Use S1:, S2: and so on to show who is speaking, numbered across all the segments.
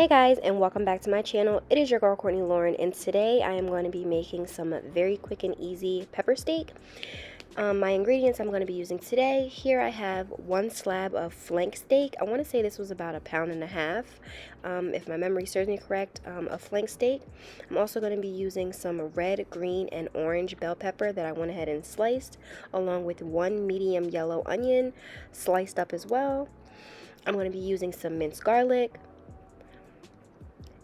S1: Hey guys, and welcome back to my channel. It is your girl Courtney Lauren, and today I am going to be making some very quick and easy pepper steak. My ingredients I'm going to be using today, here I have one slab of flank steak. I want to say this was about 1.5 pounds, if my memory serves me correct, of flank steak. I'm also going to be using some red, green, and orange bell pepper that I went ahead and sliced, along with one medium yellow onion sliced up as well. I'm going to be using some minced garlic.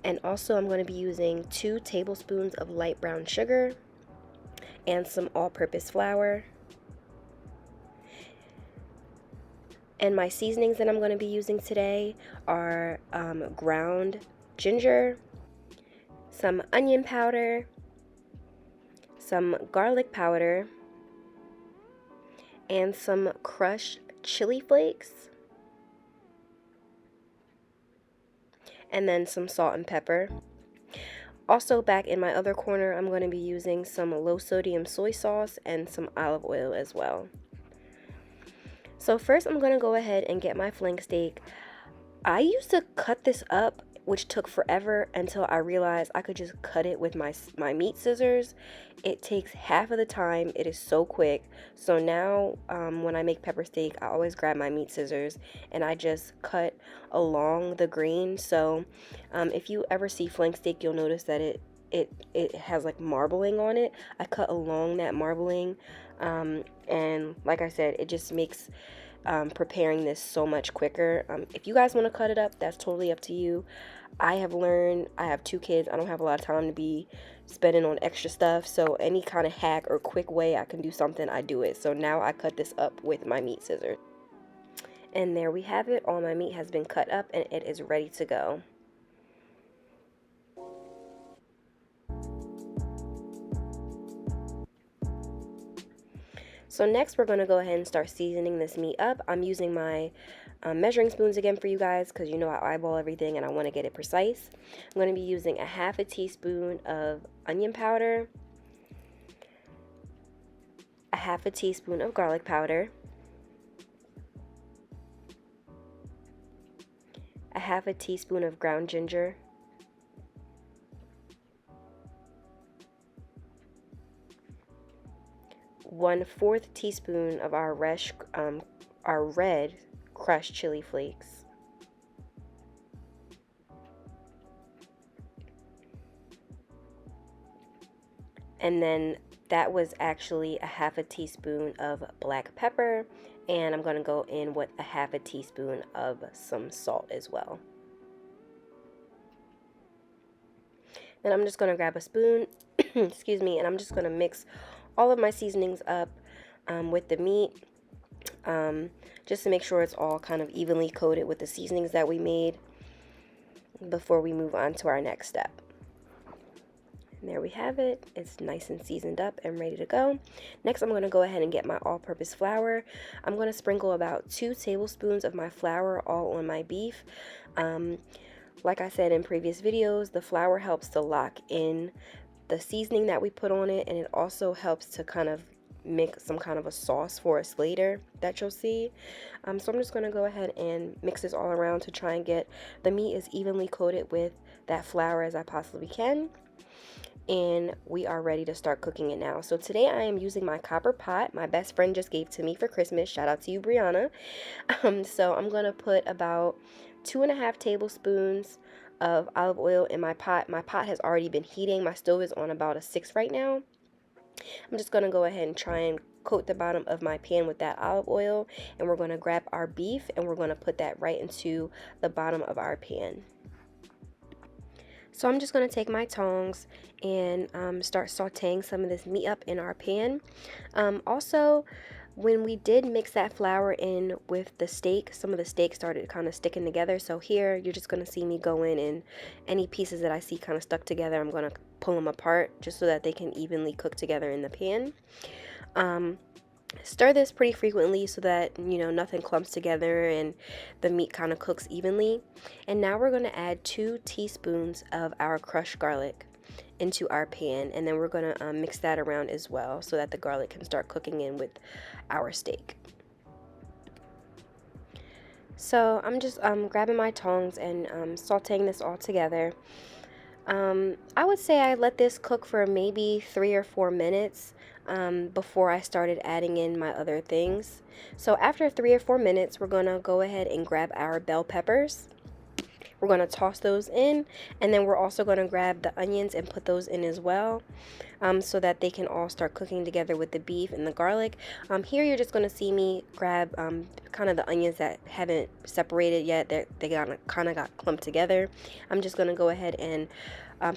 S1: And also I'm going to be using 2 tablespoons of light brown sugar and some all-purpose flour. And my seasonings that I'm going to be using today are ground ginger, some onion powder, some garlic powder, and some crushed chili flakes, and then some salt and pepper. Also, back in my other corner, I'm going to be using some low sodium soy sauce and some olive oil as well. So first I'm going to go ahead and get my flank steak. I used to cut this up, which took forever, until I realized I could just cut it with my meat scissors. It takes half of the time. It is so quick. So now when I make pepper steak, I always grab my meat scissors and I just cut along the grain. So if you ever see flank steak, you'll notice that it has like marbling on it. I cut along that marbling, and like I said, it just makes preparing this so much quicker. If you guys want to cut it up, that's totally up to you. I have learned, I have 2 kids, I don't have a lot of time to be spending on extra stuff, so any kind of hack or quick way I can do something, I do it. So now I cut this up with my meat scissors. And there we have it. All my meat has been cut up and it is ready to go. So next we're going to go ahead and start seasoning this meat up. I'm using my measuring spoons again for you guys because you know I eyeball everything and I want to get it precise. I'm going to be using 1/2 teaspoon of onion powder, 1/2 teaspoon of garlic powder, 1/2 teaspoon of ground ginger, 1/4 teaspoon of our red crushed chili flakes, and then that was actually 1/2 teaspoon of black pepper, and I'm going to go in with 1/2 teaspoon of some salt as well. Then I'm just going to grab a spoon, excuse me, and I'm just going to mix all of my seasonings up with the meat, just to make sure it's all kind of evenly coated with the seasonings that we made before we move on to our next step. And there we have it. It's nice and seasoned up and ready to go. Next, I'm going to go ahead and get my all-purpose flour. I'm going to sprinkle about 2 tablespoons of my flour all on my beef. Like I said in previous videos, the flour helps to lock in the seasoning that we put on it, and it also helps to kind of make some kind of a sauce for us later that you'll see. So I'm just going to go ahead and mix this all around to try and get the meat as evenly coated with that flour as I possibly can. And we are ready to start cooking it now. So today I am using my copper pot my best friend just gave to me for Christmas. Shout out to you, Brianna. So I'm going to put about 2.5 tablespoons of olive oil in my pot. My pot has already been heating. My stove is on about a 6 right now. I'm just going to go ahead and try and coat the bottom of my pan with that olive oil, and we're going to grab our beef and we're going to put that right into the bottom of our pan. So I'm just going to take my tongs and start sauteing some of this meat up in our pan. Also, when we did mix that flour in with the steak, some of the steak started kind of sticking together. So here, you're just going to see me go in, and any pieces that I see kind of stuck together, I'm going to pull them apart just so that they can evenly cook together in the pan. Stir this pretty frequently so that, you know, nothing clumps together and the meat kind of cooks evenly. And now we're going to add 2 teaspoons of our crushed garlic into our pan, and then we're going to mix that around as well so that the garlic can start cooking in with our steak. So I'm just grabbing my tongs and sauteing this all together. I would say I let this cook for maybe 3 or 4 minutes before I started adding in my other things. So after 3 or 4 minutes, we're gonna go ahead and grab our bell peppers. We're going to toss those in, and then we're also going to grab the onions and put those in as well, so that they can all start cooking together with the beef and the garlic. Here you're just going to see me grab kind of the onions that haven't separated yet, they kind of got clumped together. I'm just going to go ahead and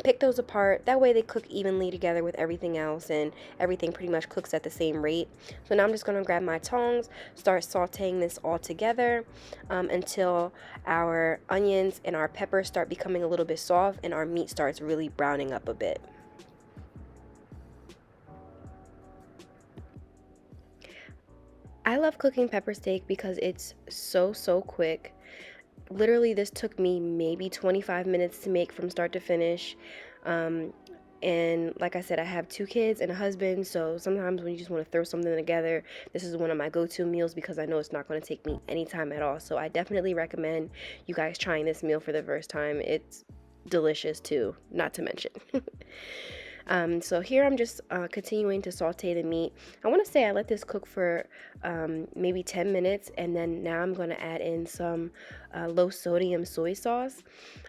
S1: pick those apart. That way they cook evenly together with everything else, and everything pretty much cooks at the same rate. So now I'm just going to grab my tongs, start sauteing this all together until our onions and our peppers start becoming a little bit soft and our meat starts really browning up a bit. I love cooking pepper steak because it's so quick. Literally, this took me maybe 25 minutes to make from start to finish. Um, and like I said, I have 2 kids and a husband, so sometimes when you just want to throw something together, this is one of my go-to meals because I know it's not going to take me any time at all. So I definitely recommend you guys trying this meal for the first time. It's delicious too, not to mention. So here I'm just continuing to saute the meat. I want to say I let this cook for maybe 10 minutes, and then now I'm going to add in some low sodium soy sauce.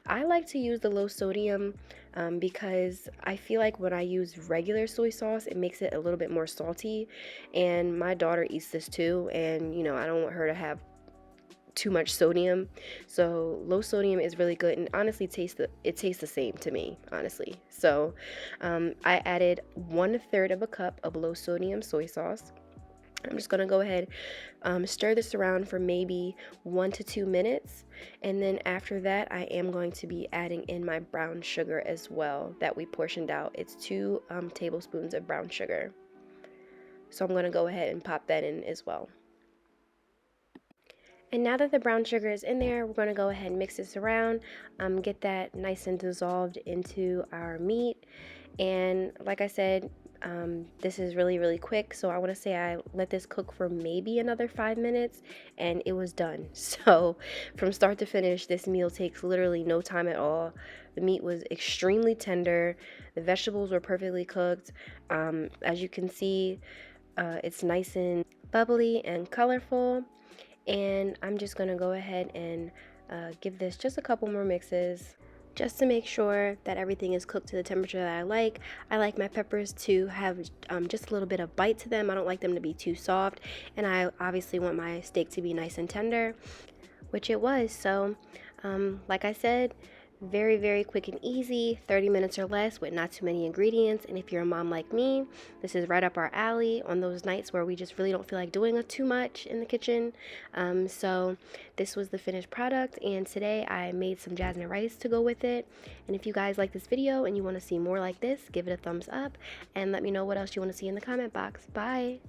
S1: I like to use the low sodium because I feel like when I use regular soy sauce, it makes it a little bit more salty, and my daughter eats this too, and you know, I don't want her to have too much sodium. So low sodium is really good, and honestly it tastes the same to me, honestly. So I added 1/3 of a cup of low sodium soy sauce. I'm just gonna go ahead, stir this around for maybe 1 to 2 minutes, and then after that I am going to be adding in my brown sugar as well that we portioned out. It's 2 tablespoons of brown sugar. So I'm gonna go ahead and pop that in as well. And now that the brown sugar is in there, we're going to go ahead and mix this around, get that nice and dissolved into our meat. And like I said, this is really quick, so I want to say I let this cook for maybe another 5 minutes and it was done. So from start to finish, this meal takes literally no time at all. The meat was extremely tender, the vegetables were perfectly cooked. As you can see, it's nice and bubbly and colorful. And I'm just gonna go ahead and give this just a couple more mixes just to make sure that everything is cooked to the temperature that I like. I like my peppers to have just a little bit of bite to them. I don't like them to be too soft, and I obviously want my steak to be nice and tender, which it was. So like I said, very quick and easy, 30 minutes or less with not too many ingredients. And if you're a mom like me, this is right up our alley on those nights where we just really don't feel like doing too much in the kitchen. So this was the finished product, and today I made some jasmine rice to go with it. And if you guys like this video and you want to see more like this, give it a thumbs up and let me know what else you want to see in the comment box. Bye.